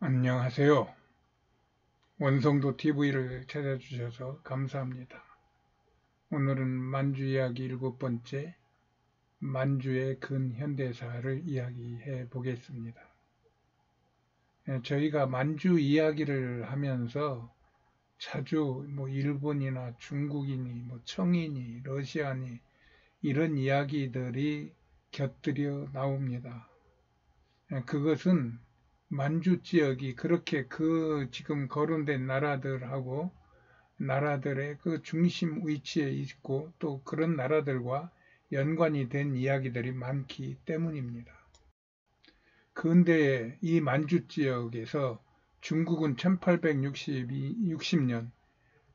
안녕하세요. 원성도 TV를 찾아주셔서 감사합니다. 오늘은 만주 이야기 7번째, 만주의 근현대사를 이야기해 보겠습니다. 저희가 만주 이야기를 하면서 자주 일본이나 중국이니 청이니 러시아니 이런 이야기들이 곁들여 나옵니다. 그것은 만주 지역이 그렇게 지금 거론된 나라들하고 나라들의 그 중심 위치에 있고 또 그런 나라들과 연관이 된 이야기들이 많기 때문입니다. 근대에 이 만주 지역에서 중국은 1860년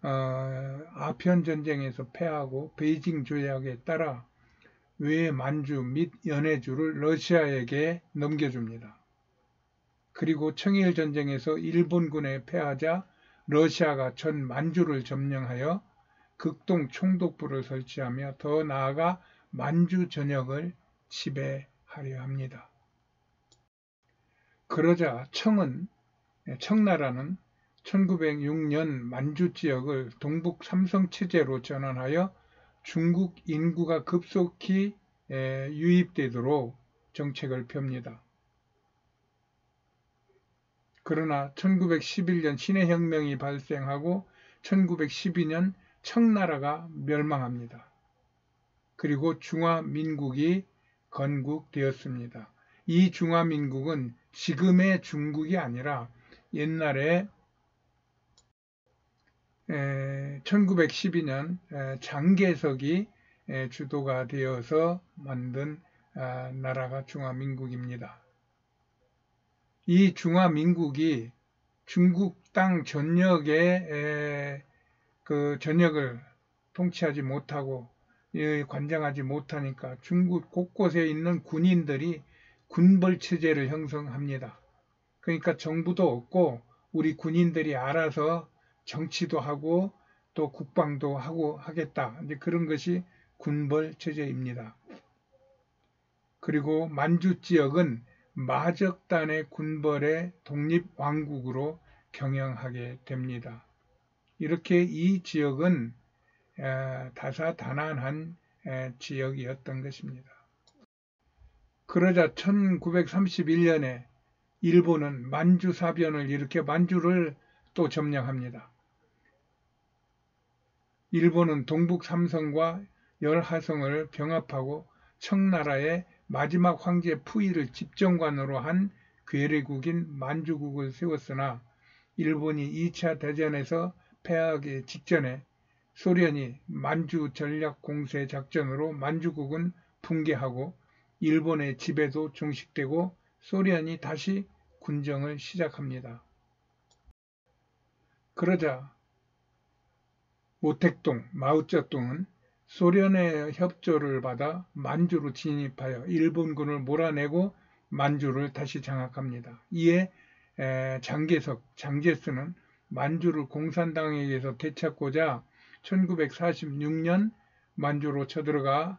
아편 전쟁에서 패하고 베이징 조약에 따라 외만주 및 연해주를 러시아에게 넘겨줍니다. 그리고 청일 전쟁에서 일본군에 패하자 러시아가 전 만주를 점령하여 극동 총독부를 설치하며 더 나아가 만주 전역을 지배하려 합니다. 그러자 청나라는 1906년 만주 지역을 동북 삼성체제로 전환하여 중국 인구가 급속히 유입되도록 정책을 펴니다. 그러나 1911년 신해혁명이 발생하고 1912년 청나라가 멸망합니다. 그리고 중화민국이 건국되었습니다. 이 중화민국은 지금의 중국이 아니라 옛날에 1912년 장개석이 주도가 되어서 만든 나라가 중화민국입니다. 이 중화민국이 중국 땅 전역의 전역을 통치하지 못하고 관장하지 못하니까 중국 곳곳에 있는 군인들이 군벌체제를 형성합니다. 그러니까 정부도 없고 우리 군인들이 알아서 정치도 하고 또 국방도 하고 하겠다. 이제 그런 것이 군벌체제입니다. 그리고 만주 지역은 마적단의 군벌의 독립왕국으로 경영하게 됩니다. 이렇게 이 지역은 다사다난한 지역이었던 것입니다. 그러자 1931년에 일본은 만주사변을 일으켜 만주를 또 점령합니다. 일본은 동북 삼성과 열하성을 병합하고 청나라의 마지막 황제 푸이를 집정관으로 한 괴뢰국인 만주국을 세웠으나 일본이 2차 대전에서 패하기 직전에 소련이 만주 전략 공세 작전으로 만주국은 붕괴하고 일본의 지배도 종식되고 소련이 다시 군정을 시작합니다. 그러자 모택동, 마오쩌둥은 소련의 협조를 받아 만주로 진입하여 일본군을 몰아내고 만주를 다시 장악합니다. 이에 장제스는 만주를 공산당에게서 되찾고자 1946년 만주로 쳐들어가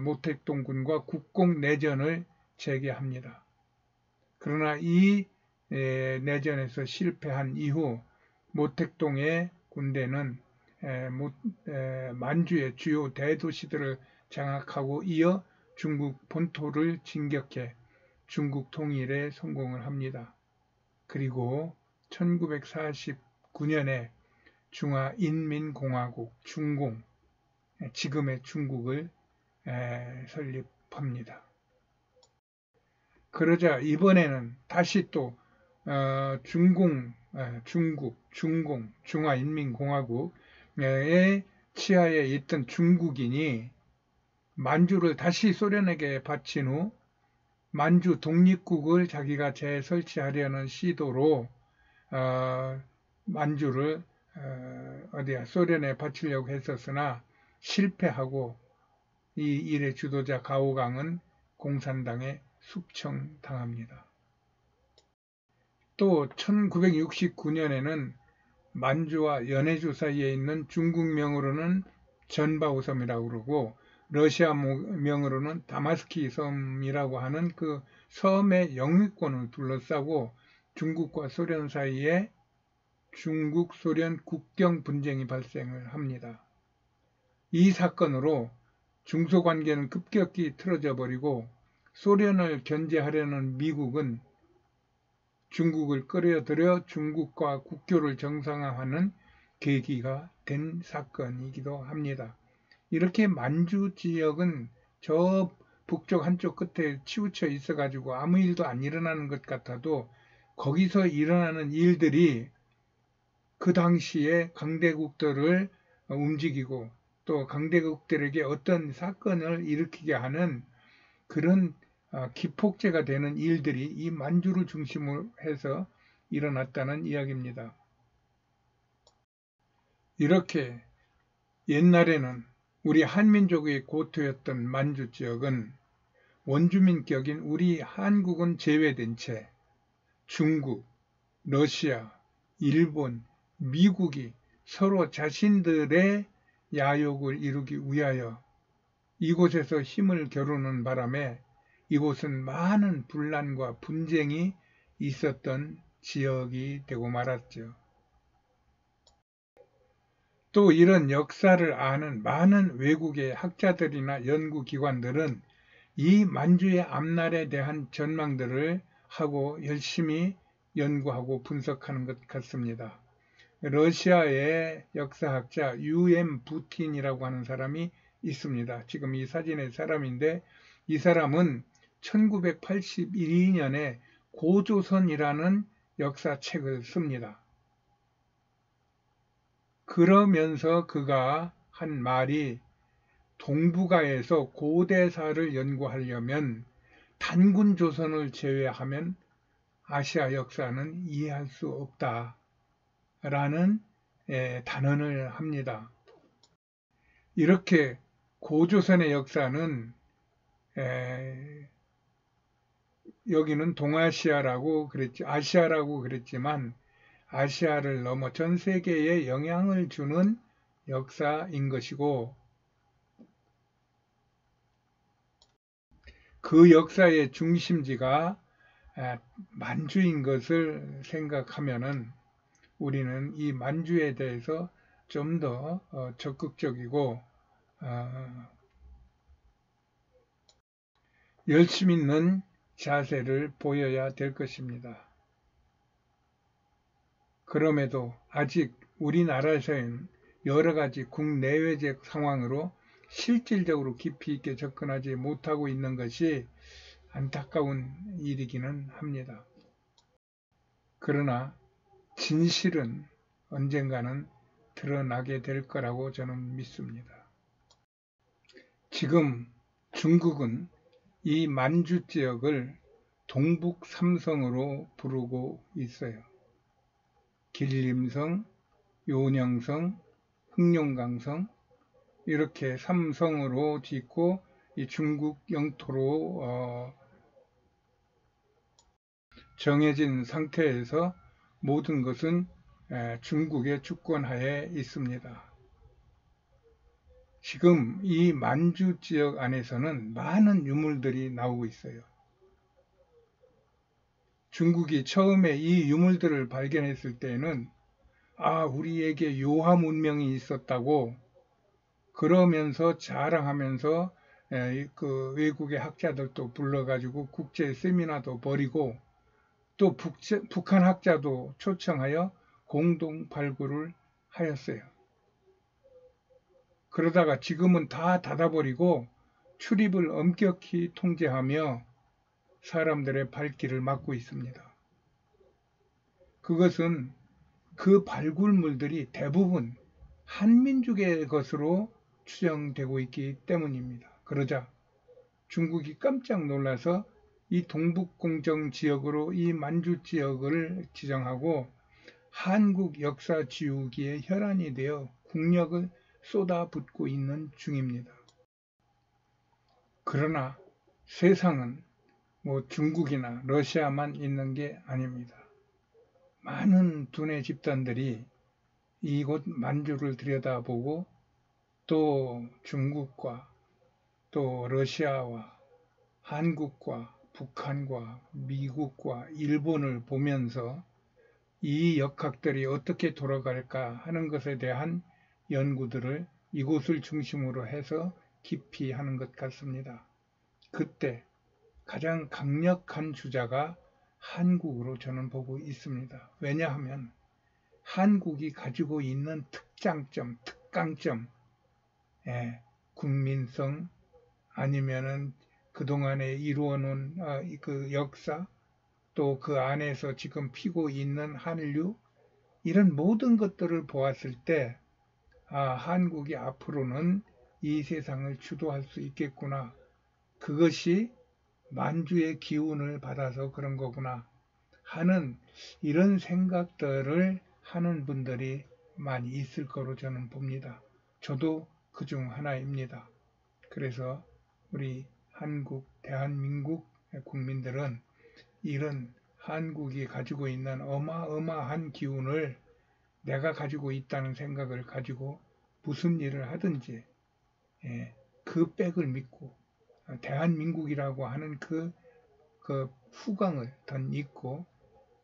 모택동군과 국공내전을 재개합니다. 그러나 이 내전에서 실패한 이후 모택동의 군대는 만주의 주요 대도시들을 장악하고 이어 중국 본토를 진격해 중국 통일에 성공을 합니다. 그리고 1949년에 중화인민공화국 중공, 지금의 중국을 설립합니다. 그러자 이번에는 다시 또 중공, 중화인민공화국의 치하에 있던 중국인이 만주를 다시 소련에게 바친 후 만주 독립국을 자기가 재설치하려는 시도로 만주를 소련에 바치려고 했었으나 실패하고 이 일의 주도자 가오강은 공산당에 숙청당합니다. 또 1969년에는 만주와 연해주 사이에 있는 중국 명으로는 전바우섬이라고 그러고 러시아 명으로는 다마스키 섬이라고 하는 그 섬의 영유권을 둘러싸고 중국과 소련 사이에 중국-소련 국경 분쟁이 발생을 합니다. 이 사건으로 중소관계는 급격히 틀어져 버리고 소련을 견제하려는 미국은 중국을 끌어들여 중국과 국교를 정상화하는 계기가 된 사건이기도 합니다. 이렇게 만주 지역은 저 북쪽 한쪽 끝에 치우쳐 있어가지고 아무 일도 안 일어나는 것 같아도 거기서 일어나는 일들이 그 당시에 강대국들을 움직이고 또 강대국들에게 어떤 사건을 일으키게 하는 그런 기폭제가 되는 일들이 이 만주를 중심으로 해서 일어났다는 이야기입니다. 이렇게 옛날에는 우리 한민족의 고토였던 만주 지역은 원주민격인 우리 한국은 제외된 채 중국, 러시아, 일본, 미국이 서로 자신들의 야욕을 이루기 위하여 이곳에서 힘을 겨루는 바람에 이곳은 많은 분란과 분쟁이 있었던 지역이 되고 말았죠. 또 이런 역사를 아는 많은 외국의 학자들이나 연구기관들은 이 만주의 앞날에 대한 전망들을 하고 열심히 연구하고 분석하는 것 같습니다. 러시아의 역사학자 U.M. 부틴이라고 하는 사람이 있습니다. 지금 이 사진의 사람인데 이 사람은 1982년에 고조선이라는 역사책을 씁니다. 그러면서 그가 한 말이 동북아에서 고대사를 연구하려면 단군 조선을 제외하면 아시아 역사는 이해할 수 없다라는 단언을 합니다. 이렇게 고조선의 역사는 여기는 동아시아라고 그랬지, 아시아라고 그랬지만 아시아를 넘어 전 세계에 영향을 주는 역사인 것이고 그 역사의 중심지가 만주인 것을 생각하면은 우리는 이 만주에 대해서 좀 더 적극적이고 열심 있는 자세를 보여야 될 것입니다. 그럼에도 아직 우리나라에서는 여러 가지 국내외적 상황으로 실질적으로 깊이 있게 접근하지 못하고 있는 것이 안타까운 일이기는 합니다. 그러나 진실은 언젠가는 드러나게 될 거라고 저는 믿습니다. 지금 중국은 이 만주 지역을 동북 삼성으로 부르고 있어요. 길림성, 요녕성, 흑룡강성 이렇게 삼성으로 짓고 이 중국 영토로 정해진 상태에서 모든 것은 중국의 주권하에 있습니다. 지금 이 만주 지역 안에서는 많은 유물들이 나오고 있어요. 중국이 처음에 이 유물들을 발견했을 때에는 우리에게 요하 문명이 있었다고 그러면서 자랑하면서 그 외국의 학자들도 불러가지고 국제 세미나도 벌이고 또 북한 학자도 초청하여 공동 발굴을 하였어요. 그러다가 지금은 다 닫아버리고 출입을 엄격히 통제하며 사람들의 발길을 막고 있습니다. 그것은 그 발굴물들이 대부분 한민족의 것으로 추정되고 있기 때문입니다. 그러자 중국이 깜짝 놀라서 이 동북공정 지역으로 이 만주 지역을 지정하고 한국 역사 지우기의 혈안이 되어 국력을 쏟아붓고 있는 중입니다. 그러나 세상은 중국이나 러시아만 있는 게 아닙니다. 많은 두뇌 집단들이 이곳 만주를 들여다보고 또 중국과 또 러시아와 한국과 북한과 미국과 일본을 보면서 이 역학들이 어떻게 돌아갈까 하는 것에 대한 연구들을 이곳을 중심으로 해서 깊이 하는 것 같습니다. 그때 가장 강력한 주자가 한국으로 저는 보고 있습니다. 왜냐하면 한국이 가지고 있는 특장점, 특강점, 국민성 아니면은 그동안에 이루어놓은 그 역사 또 그 안에서 지금 피고 있는 한류 이런 모든 것들을 보았을 때 한국이 앞으로는 이 세상을 주도할 수 있겠구나. 그것이 만주의 기운을 받아서 그런 거구나 하는 이런 생각들을 하는 분들이 많이 있을 거로 저는 봅니다. 저도 그중 하나입니다. 그래서 우리 한국, 대한민국 국민들은 이런 한국이 가지고 있는 어마어마한 기운을 내가 가지고 있다는 생각을 가지고 무슨 일을 하든지 그 백을 믿고 대한민국이라고 하는 그 후광을 덧입고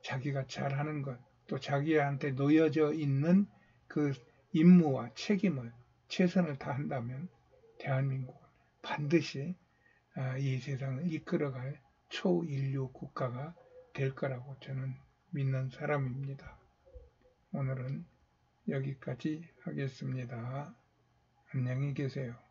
자기가 잘하는 것, 또 자기한테 놓여져 있는 그 임무와 책임을 최선을 다한다면 대한민국은 반드시 이 세상을 이끌어갈 초인류 국가가 될 거라고 저는 믿는 사람입니다. 오늘은 여기까지 하겠습니다. 안녕히 계세요.